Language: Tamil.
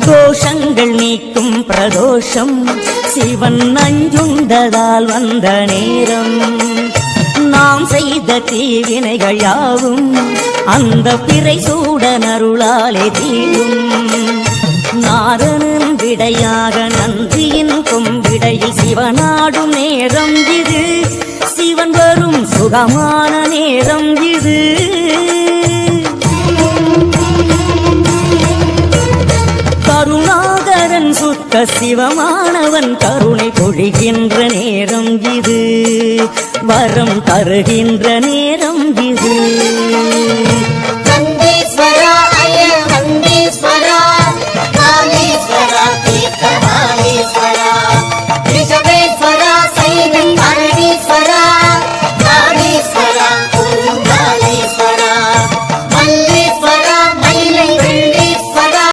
தோஷங்கள் நீக்கும் பிரதோஷம் சிவன் நஞ்சுண்டதால் வந்த நேரம். நாம் செய்த தீவினைகள் யாவும் அந்த பிறை சூடன் அருளாலே தீரும். நாதனின் விடையாக நந்தியின் கொம்பிடையில் சிவனாடும் நேரம் இது. சிவன் வரும் சுகமான நேரம் இது. கருணாகரன் சுத்த சிவமானவன் கருணை பொழிகின்ற நேரம் இது. வரம் தருகின்ற நேரம் இது.